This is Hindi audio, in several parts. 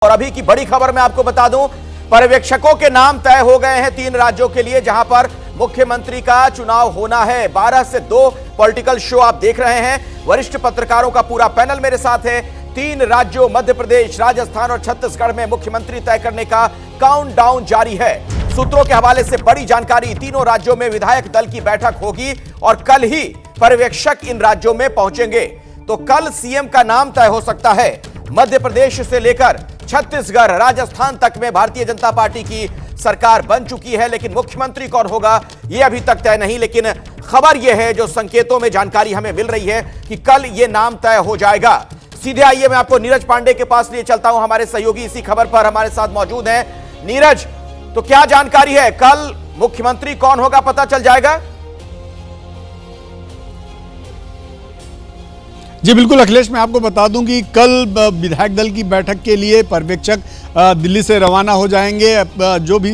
और अभी की बड़ी खबर मैं आपको बता दूं, पर्यवेक्षकों के नाम तय हो गए हैं 3 राज्यों के लिए जहां पर मुख्यमंत्री का चुनाव होना है। 12 से 2 पॉलिटिकल शो आप देख रहे हैं। वरिष्ठ पत्रकारों का पूरा पैनल मेरे साथ है। 3 राज्यों मध्य प्रदेश, राजस्थान और छत्तीसगढ़ में मुख्यमंत्री तय करने का काउंटडाउन जारी है। सूत्रों के हवाले से बड़ी जानकारी, तीनों राज्यों में विधायक दल की बैठक होगी और कल ही पर्यवेक्षक इन राज्यों में पहुंचेंगे। तो कल सीएम का नाम तय हो सकता है। मध्य प्रदेश से लेकर छत्तीसगढ़, राजस्थान तक में भारतीय जनता पार्टी की सरकार बन चुकी है, लेकिन मुख्यमंत्री कौन होगा यह अभी तक तय नहीं। लेकिन खबर यह है, जो संकेतों में जानकारी हमें मिल रही है कि कल यह नाम तय हो जाएगा। सीधे आइए, मैं आपको नीरज पांडे के पास लिए चलता हूं। हमारे सहयोगी इसी खबर पर हमारे साथ मौजूद हैं। नीरज, तो क्या जानकारी है, कल मुख्यमंत्री कौन होगा पता चल जाएगा? जी बिल्कुल अखिलेश, मैं आपको बता दूं कि कल विधायक दल की बैठक के लिए पर्यवेक्षक दिल्ली से रवाना हो जाएंगे। जो भी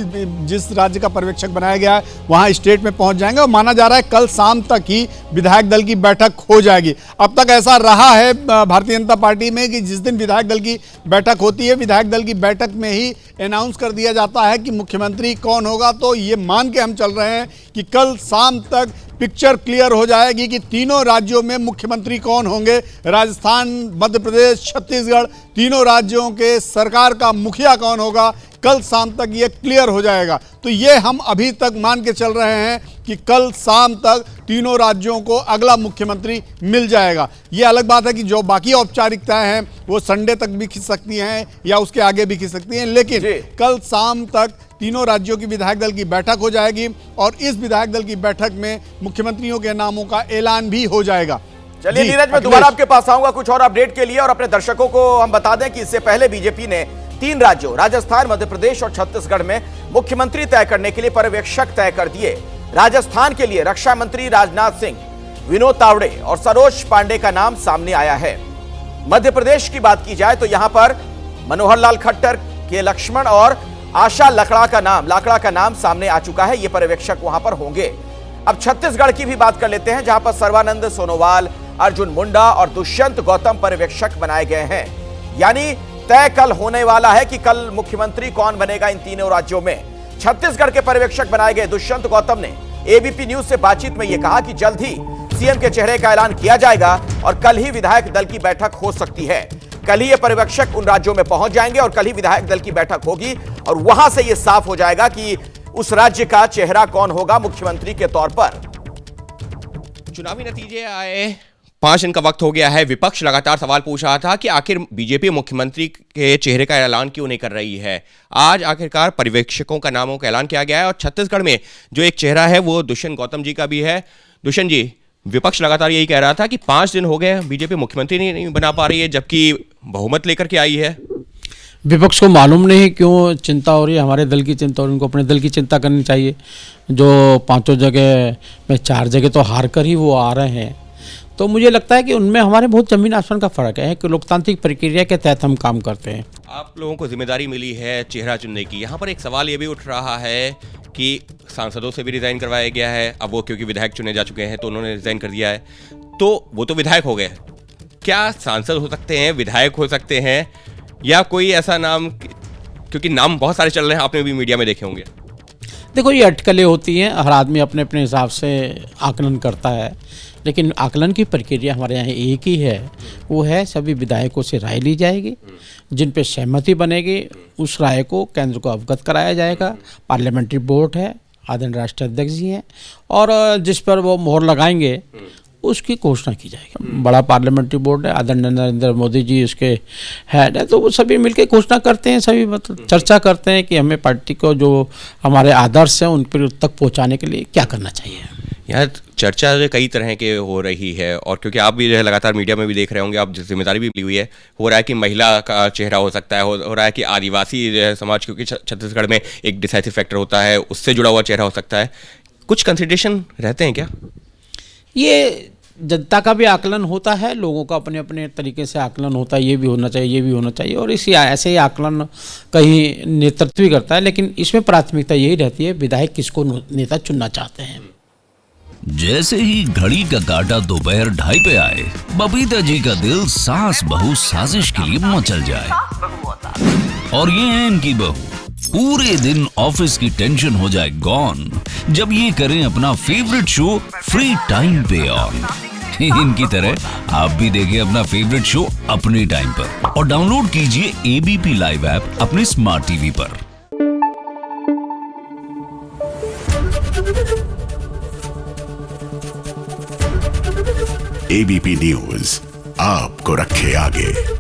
जिस राज्य का पर्यवेक्षक बनाया गया है वहां स्टेट में पहुंच जाएंगे और माना जा रहा है कल शाम तक ही विधायक दल की बैठक हो जाएगी। अब तक ऐसा रहा है भारतीय जनता पार्टी में कि जिस दिन विधायक दल की बैठक होती है, विधायक दल की बैठक में ही अनाउंस कर दिया जाता है कि मुख्यमंत्री कौन होगा। तो ये मान के हम चल रहे हैं कि कल शाम तक पिक्चर क्लियर हो जाएगी कि तीनों राज्यों में मुख्यमंत्री कौन होंगे। राजस्थान, मध्य प्रदेश, छत्तीसगढ़, तीनों राज्यों के सरकार का मुखिया कौन होगा, कल शाम तक ये क्लियर हो जाएगा। तो ये हम अभी तक मान के चल रहे हैं कि कल शाम तक तीनों राज्यों को अगला मुख्यमंत्री मिल जाएगा। ये अलग बात है कि जो बाकी औपचारिकताएं हैं वो संडे तक भी खिंच सकती हैं या उसके आगे भी खिंच सकती हैं, लेकिन कल शाम तक तीनों राज्यों की विधायक दल की बैठक हो जाएगी और इस विधायक दल की बैठक में मुख्यमंत्रियों के नामों का ऐलान भी हो जाएगा। चलिए नीरज, मैं दोबारा आपके पास आऊंगा कुछ और अपडेट के लिए। और अपने दर्शकों को हम बता दें कि इससे पहले बीजेपी ने 3 राज्यों राजस्थान, मध्य प्रदेश और छत्तीसगढ़ में मुख्यमंत्री तय करने के लिए पर्यवेक्षक तय कर दिए। राजस्थान के लिए रक्षा मंत्री राजनाथ सिंह, विनोद तावड़े और सरोज पांडे का नाम सामने आया है। मध्य प्रदेश की बात की जाए तो यहां पर मनोहर लाल खट्टर, के लक्ष्मण और आशा लाकड़ा का नाम सामने आ चुका है। ये पर्यवेक्षक वहां पर होंगे। अब छत्तीसगढ़ की भी बात कर लेते हैं, जहां पर सर्बानंद सोनोवाल, अर्जुन मुंडा और दुष्यंत गौतम पर्यवेक्षक बनाए गए हैं। यानी तय कल होने वाला है कि कल मुख्यमंत्री कौन बनेगा इन तीनों राज्यों में। छत्तीसगढ़ के पर्यवेक्षक बनाए गए दुष्यंत गौतम ने एबीपी न्यूज से बातचीत में यह कहा कि जल्द ही सीएम के चेहरे का ऐलान किया जाएगा और कल ही विधायक दल की बैठक हो सकती है। कल ही ये पर्यवेक्षक उन राज्यों में पहुंच जाएंगे और कल ही विधायक दल की बैठक होगी और वहां से यह साफ हो जाएगा कि उस राज्य का चेहरा कौन होगा मुख्यमंत्री के तौर पर। चुनावी नतीजे आए, 5 दिन का वक्त हो गया है। विपक्ष लगातार सवाल पूछ रहा था कि आखिर बीजेपी मुख्यमंत्री के चेहरे का ऐलान क्यों नहीं कर रही है। आज आखिरकार पर्यवेक्षकों का नामों का ऐलान किया गया है और छत्तीसगढ़ में जो एक चेहरा है वो दुष्यंत गौतम जी का भी है। दुष्यंत जी, विपक्ष लगातार यही कह रहा था कि 5 दिन हो गए बीजेपी मुख्यमंत्री नहीं बना पा रही है, जबकि बहुमत लेकर के आई है। विपक्ष को मालूम नहीं क्यों चिंता हो रही है, हमारे दल की चिंता हो रही है। उनको अपने दल की चिंता करनी चाहिए। जो 5 जगह में 4 जगह तो हार कर ही वो आ रहे हैं। तो मुझे लगता है कि उनमें हमारे बहुत जमीन आसमान का फर्क है कि लोकतांत्रिक प्रक्रिया के तहत हम काम करते हैं। आप लोगों को जिम्मेदारी मिली है चेहरा चुनने की। यहाँ पर एक सवाल ये भी उठ रहा है कि सांसदों से भी रिजाइन करवाया गया है। अब वो क्योंकि विधायक चुने जा चुके हैं तो उन्होंने रिजाइन कर दिया है, तो वो तो विधायक हो गए। क्या सांसद हो सकते हैं, विधायक हो सकते हैं, या कोई ऐसा नाम, क्योंकि नाम बहुत सारे चल रहे हैं, आपने भी मीडिया में देखे होंगे। देखो, ये अटकलें होती हैं, हर आदमी अपने अपने हिसाब से आकलन करता है, लेकिन आकलन की प्रक्रिया हमारे यहाँ एक ही है। वो है सभी विधायकों से राय ली जाएगी, जिन पे सहमति बनेगी उस राय को केंद्र को अवगत कराया जाएगा। पार्लियामेंट्री बोर्ड है, आदरणीय राष्ट्रीय अध्यक्ष जी हैं, और जिस पर वो मोहर लगाएंगे उसकी घोषणा की जाएगी। बड़ा पार्लियामेंट्री बोर्ड है, आदरणीय नरेंद्र मोदी जी उसके हेड है, तो वो सभी मिलकर घोषणा करते हैं, सभी मतलब चर्चा करते हैं कि हमें पार्टी को जो हमारे आदर्श हैं उन पर तक पहुंचाने के लिए क्या करना चाहिए। यहाँ चर्चा कई तरह के हो रही है, और क्योंकि आप भी जो है लगातार मीडिया में भी देख रहे होंगे, आप जिम्मेदारी भी ली हुई है, हो रहा है कि महिला का चेहरा हो सकता है, हो रहा है कि आदिवासी समाज, क्योंकि छत्तीसगढ़ में एक डिसाइसिव फैक्टर होता है, उससे जुड़ा हुआ चेहरा हो सकता है। कुछ कंसिडरेशन रहते हैं क्या? ये जनता का भी आकलन होता है, लोगों का अपने अपने तरीके से आकलन होता है, ये भी होना चाहिए, ये भी होना चाहिए, और इसी ऐसे ही आकलन कहीं नेतृत्व भी करता है। लेकिन इसमें प्राथमिकता यही रहती है विधायक किसको नेता चुनना चाहते हैं। जैसे ही घड़ी का काटा दोपहर 2:30 पे आए, बबीता जी का दिल सास बहू साजिश के लिए मचल जाए। और ये है इनकी बहू, पूरे दिन ऑफिस की टेंशन हो जाए गॉन जब ये करें अपना फेवरेट शो फ्री टाइम पे ऑन। इनकी तरह आप भी देखें अपना फेवरेट शो अपने टाइम पर और डाउनलोड कीजिए एबीपी लाइव ऐप अपने स्मार्ट टीवी पर। एबीपी न्यूज आपको रखे आगे।